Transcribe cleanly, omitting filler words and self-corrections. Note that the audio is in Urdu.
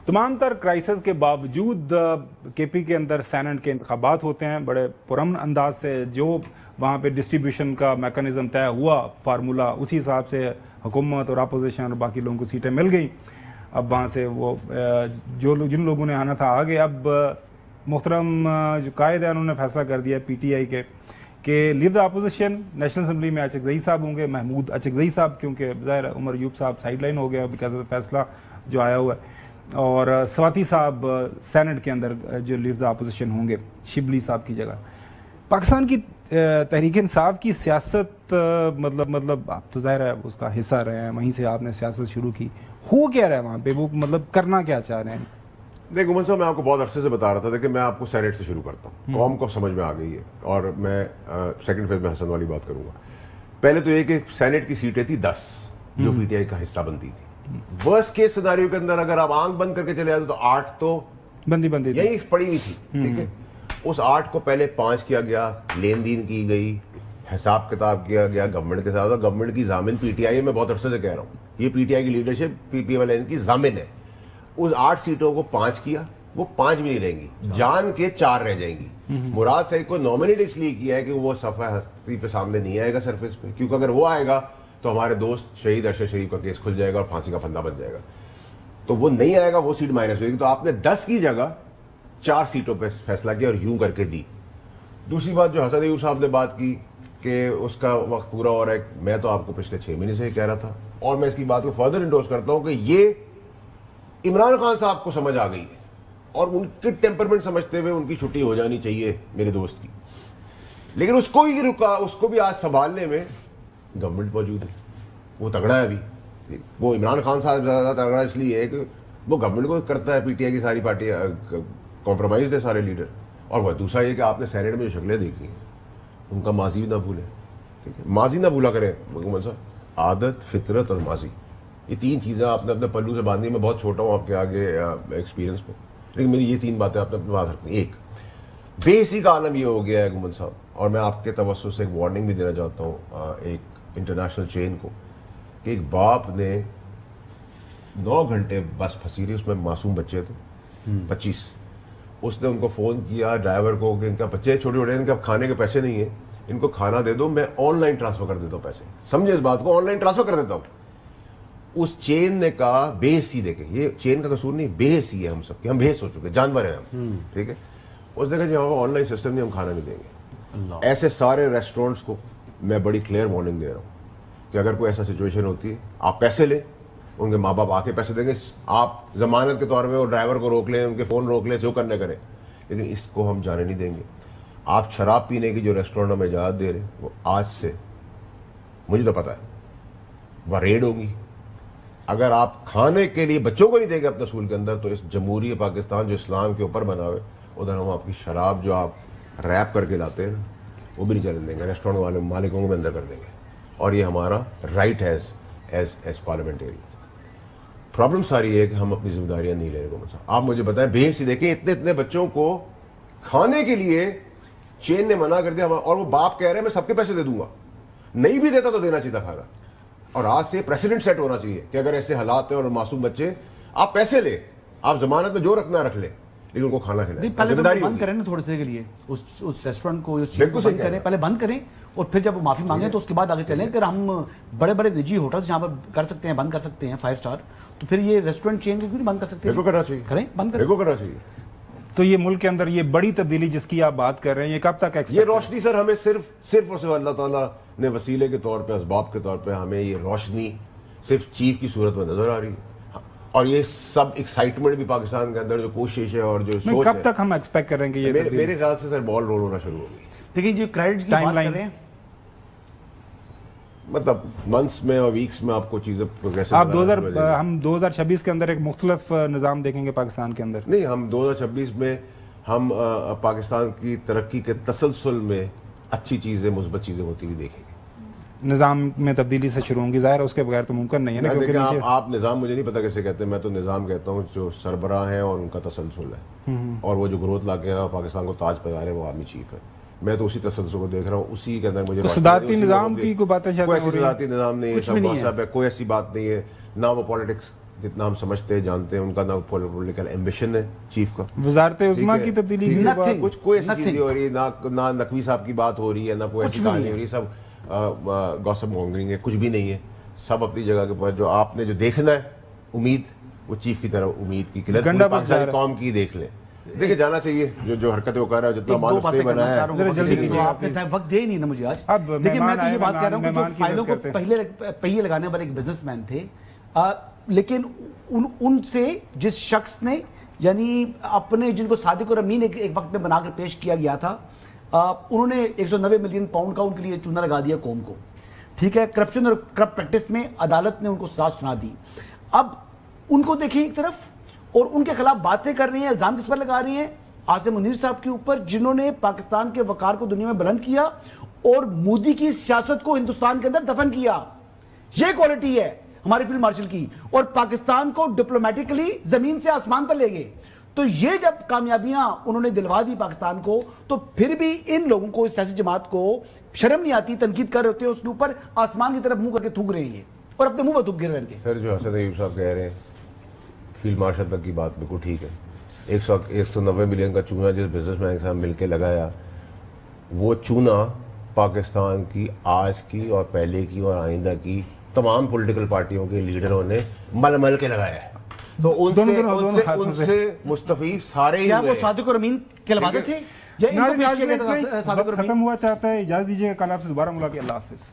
تمام تر کرائسس کے باوجود کے پی کے اندر سینٹ کے انتخابات ہوتے ہیں بڑے پرامن انداز سے. جو وہاں پہ ڈسٹریبیوشن کا میکانزم طے ہوا فارمولا, اسی حساب سے حکومت اور اپوزیشن اور باقی لوگوں کو سیٹیں مل گئیں. اب وہاں سے وہ جن لوگوں نے آنا تھا آگے. اب محترم جو قائد ہیں انہوں نے فیصلہ کر دیا پی ٹی آئی کے کہ لیو دا اپوزیشن. نیشنل اسمبلی میں اچکزئی صاحب ہوں گے, محمود اچکزئی صاحب, کیونکہ ظاہر عمر ایوب صاحب سائڈ لائن ہو گیا بیکاز آف فیصلہ جو آیا ہوا ہے, اور سواتی صاحب سینٹ کے اندر جو لیو دا اپوزیشن ہوں گے شبلی صاحب کی جگہ. پاکستان کی تحریک انصاف کی سیاست مطلب آپ تو ظاہر ہے اس کا حصہ رہے ہیں, وہیں سے آپ نے سیاست شروع کی. ہو کیا رہا ہے وہاں پہ, وہ مطلب کرنا کیا چاہ رہے ہیں؟ دیکھو عمر صاحب, میں آپ کو بہت عرصے سے بتا رہا تھا کہ میں آپ کو سینٹ سے شروع کرتا ہوں. قوم کو سمجھ میں آ گئی ہے, اور میں سیکنڈ فیز میں حسن والی بات کروں گا. پہلے تو یہ کہ سینٹ کی سیٹیں تھی 10 جو پی ٹی آئی کا حصہ بنتی تھی. ورسٹ کیس سیناریو کے اندر اگر آپ آنکھ بند کر کے چلے جاتے تو 8 تو بندی یہی پڑی ہوئی تھی. ٹھیک ہے, اس 8 کو پہلے 5 کیا گیا, لین دین کی گئی, حساب کتاب کیا گیا گورنمنٹ کے ساتھ. گورنمنٹ کی ضامن پی ٹی آئی, میں بہت عرصے سے کہہ رہا ہوں, یہ پی ٹی آئی کی لیڈرشپ پی پی ایم ایل این کی ضامن ہے. اس 8 سیٹوں کو 5 کیا, وہ 5 بھی نہیں رہیں گی, جان کے 4 رہ جائیں گی. مراد صاحب کو نامنیٹ اس لیے کیا ہے کہ وہ صفحہ ہستی پہ سامنے نہیں آئے گا سرفیس پہ, کیونکہ اگر وہ آئے گا تو ہمارے دوست شہید ارشد شریف کا کیس کھل جائے گا اور پھانسی کا پھندا بن جائے گا. تو وہ نہیں آئے گا, وہ سیٹ مائنس ہوئے گی. تو آپ نے 10 کی جگہ 4 سیٹوں پہ فیصلہ کیا اور یوں کر کے دی. دوسری بات جو حسن ایوب صاحب نے بات کی کہ اس کا وقت پورا ہو رہا ہے, میں تو آپ کو پچھلے 6 مہینے سے ہی کہہ رہا تھا, اور میں اس کی بات کو فردر انڈورس کرتا ہوں کہ یہ عمران خان صاحب کو سمجھ آ گئی ہے, اور ان کی ٹیمپرمنٹ سمجھتے ہوئے ان کی چھٹی ہو جانی چاہیے میرے دوست کی. لیکن اس کو ہی رکا, اس کو بھی آج سنبھالنے میں گورنمنٹ موجود ہے, وہ تگڑا ہے ابھی. وہ عمران خان صاحب زیادہ تگڑا اس لیے ہے کہ وہ گورنمنٹ کو کرتا ہے, پی ٹی آئی کی ساری پارٹی کمپرومائز ہے سارے لیڈر. اور وہ دوسرا یہ کہ آپ نے سینٹ میں جو شکلیں دیکھی ہیں ان کا ماضی بھی نہ بھولیں. ٹھیک ہے, ماضی نہ بھولا کریں محمد صاحب. عادت, فطرت اور ماضی, یہ 3 چیزیں آپ نے اپنے پلو سے باندھی. میں بہت چھوٹا ہوں آپ کے آگے ایکسپیرینس میں, لیکن میری یہ 3 باتیں آپ نے اپنے پاس رکھنی. ایک, بیسی کا عالم یہ ہو گیا ہے گمن صاحب, اور میں آپ کے توسط سے ایک وارننگ بھی دینا چاہتا ہوں ایک انٹرنیشنل چین کو, کہ ایک باپ نے 9 گھنٹے بس پھنسی رہی, اس میں معصوم بچے تھے 25. اس نے ان کو فون کیا ڈرائیور کو کہ ان کا بچے چھوٹے چھوٹے, ان کے کھانے کے پیسے نہیں ہیں, ان کو کھانا دے دو, میں آن لائن ٹرانسفر کر دیتا ہوں پیسے. سمجھے اس بات کو, آن لائن ٹرانسفر کر دیتا ہوں. اس چین نے کہا بے حسی, دیکھیں یہ چین کا قصور نہیں, بے حسی ہے ہم سب کی, ہم بے حس ہو چکے, جانور ہیں ہم. ٹھیک ہے, اس نے کہا جی ہمارا آن لائن سسٹم نہیں, ہم کھانا نہیں دیں گے. ایسے سارے ریسٹورینٹس کو میں بڑی کلیئر وارننگ دے رہا ہوں کہ اگر کوئی ایسا سچویشن ہوتی ہے آپ پیسے لیں, ان کے ماں باپ آ کے پیسے دیں گے, آپ ضمانت کے طور پہ وہ ڈرائیور کو روک لیں, ان کے فون روک لیں, جو کرنے کریں, لیکن اس کو ہم جانے نہیں دیں گے. آپ شراب پینے کی جو ریسٹورینٹ میں اجازت دے رہے ہیں وہ آج سے مجھے تو پتا ہے وہ ریڈ ہوگی. اگر آپ کھانے کے لیے بچوں کو نہیں دیں گے اپنے اسکول کے اندر, تو اس جمہوری پاکستان جو اسلام کے اوپر بنا ہوئے, ادھر ہم آپ کی شراب جو آپ ریپ کر کے لاتے ہیں وہ بھی نہیں چلنے دیں گے, ریسٹورینٹ والے مالکوں کو بھی اندر کر دیں گے. اور یہ ہمارا رائٹ ہے ایز پارلیمنٹیرین. پرابلم ساری ہے کہ ہم اپنی ذمہ داریاں نہیں لے رہے. آپ مجھے بتائیں, بے حسی دیکھیں, اتنے بچوں کو کھانے کے لیے چین نے منع کر دیا, اور وہ باپ کہہ رہے ہیں میں سب کے پیسے دے دوں گا, نہیں بھی دیتا تو دینا چاہیے کھانا. اور آج سے پریسیڈنٹ سیٹ ہونا چاہیے کہ اگر ایسے حالات ہیں اور معصوم بچے, آپ پیسے لیں, آپ ضمانت میں جو رکھنا رکھ لیں, لیکن ان کو کھانا کھلائیں. پہلے بند کریں نا تھوڑے سے کے لیے اس ریسٹورینٹ کو, اس چیز کو بند کریں, پہلے بند کریں, اور پھر جب وہ معافی مانگیں تو اس کے بعد آگے چلیں. اگر ہم بڑے بڑے نجی ہوٹلس جہاں پر کر سکتے ہیں, بند کر سکتے ہیں 5 اسٹار, تو پھر یہ ریسٹورینٹ چین کو کیوں نہیں بند کر سکتے؟ بالکل کرنا چاہیے, کریں, بند کرنا چاہیے. تو یہ ملک کے اندر یہ بڑی تبدیلی جس کی آپ بات کر رہے ہیں, یہ کب تک یہ روشنی سر ہمیں صرف اور صرف اللہ تعالیٰ نے وسیلے کے طور پہ, اسباب کے طور پہ ہمیں یہ روشنی صرف چیف کی صورت میں نظر آ رہی ہے. اور یہ سب ایکسائٹمنٹ بھی پاکستان کے اندر جو کوشش ہے اور جو سوچ ہے, کب تک ہم ایکسپیکٹ کریں گے یہ؟ میرے خیال سے سر بال رول ہونا شروع ہوگی. دیکھیں جو کریڈٹ کی بات کر رہے ہیں, مطلب منتھس میں اور ویکس میں آپ کو چیزیں پروگریسو. آپ ہم 2026 کے اندر ایک مختلف نظام دیکھیں گے پاکستان کے اندر؟ نہیں, ہم 2026 میں ہم پاکستان کی ترقی کے تسلسل میں اچھی چیزیں, مثبت چیزیں ہوتی ہوئی دیکھیں گے. نظام میں تبدیلی سے شروع ہوں گی, ظاہر اس کے بغیر تو ممکن نہیں ہے نا, کیونکہ آپ نظام مجھے نہیں پتا کیسے کہتے ہیں, میں تو نظام کہتا ہوں جو سربراہ ہیں اور ان کا تسلسل ہے, اور وہ جو گروتھ لا کے پاکستان کو تاج پہنا رہے ہیں وہ آرمی چیف ہے. میں تو اسی تسلسل کو دیکھ رہا ہوں, اسی کے اندر مجھے صدارتی نظام کی کوئی باتیں کوئی ایسی صدارتی نظام نہیں ہے, کوئی ایسی بات نہیں ہے, نہ وہ پالیٹکس جتنا ہم سمجھتے ہیں جانتے ہیں ان کا نہ پولیٹیکل ایمبیشن ہے چیف کا. وزارت عظمیٰ کی تبدیلی کے بعد کچھ کوئی ایسی چیز نہیں ہو رہی, نہ نقوی صاحب کی بات ہو رہی ہے, نہ کوئی ایسی کہانی ہو رہی ہے, سب گوسپ مونگرنگ ہے, کچھ بھی نہیں ہے, سب اپنی جگہ کے پاس. جو آپ نے جو دیکھنا ہے امید, وہ چیف کی طرف امید کی قلت پاکستانی قوم کی دیکھ لیں. دیکھیں جانا چاہیے جو حرکتیں وہ کر رہا ہے, جتنا مال اس پہ بنایا ہے. آپ نے وقت دے ہی نہیں نا مجھے آج. دیکھیں میں تو یہ بات کہہ رہا ہوں کہ جو فائلوں کو پہلے پہیے لگانے والے ایک بزنس مین تھے, لیکن ان سے جس شخص نے یعنی اپنے جن کو صادق اور امین ایک وقت میں بنا کر پیش کیا گیا تھا, انہوں نے 190 ملین پاؤنڈ کا ان کے لیے چونا لگا دیا قوم کو. ٹھیک ہے, کرپشن اور کرپٹ پریکٹس میں عدالت نے ان کو سزا سنا دی. اب ان کو دیکھیں ایک طرف, اور ان کے خلاف باتیں کر رہی ہیں, الزام کس پر لگا رہی ہیں؟ عاصم منیر صاحب کے اوپر, جنہوں نے پاکستان کے وقار کو دنیا میں بلند کیا اور مودی کی سیاست کو ہندوستان کے اندر دفن کیا. یہ کوالٹی ہے ہمارے فیلڈ مارشل کی, اور پاکستان کو ڈپلومیٹکلی زمین سے آسمان پر لے گئے. تو یہ جب کامیابیاں انہوں نے دلوا دی پاکستان کو, تو پھر بھی ان لوگوں کو, اس سیاسی جماعت کو شرم نہیں آتی, تنقید کر رہے ہوتے ہیں اس کے اوپر, آسمان کی طرف منہ کر کے تھوک رہے ہیں اور اپنے منہ میں تھوک گر رہے ہیں. سر جو حسن ایوب صاحب کہہ رہے ہیں فیلڈ مارشل تک کی بات بالکل ٹھیک ہے. 190 ملین کا چونا جس بزنس مین کے ساتھ مل کے لگایا, وہ چونا پاکستان کی آج کی اور پہلے کی اور آئندہ کی تمام پولیٹیکل پارٹیوں کے لیڈروں نے مل مل کے لگایا ہے. تو ان سے مستفید سارے ہی کیا وہ صادق اور امین کہلواتے تھے؟ ختم ہوا چاہتا ہے, اجازت دیجیے گا, کل آپ سے دوبارہ ملاقات. اللہ حافظ.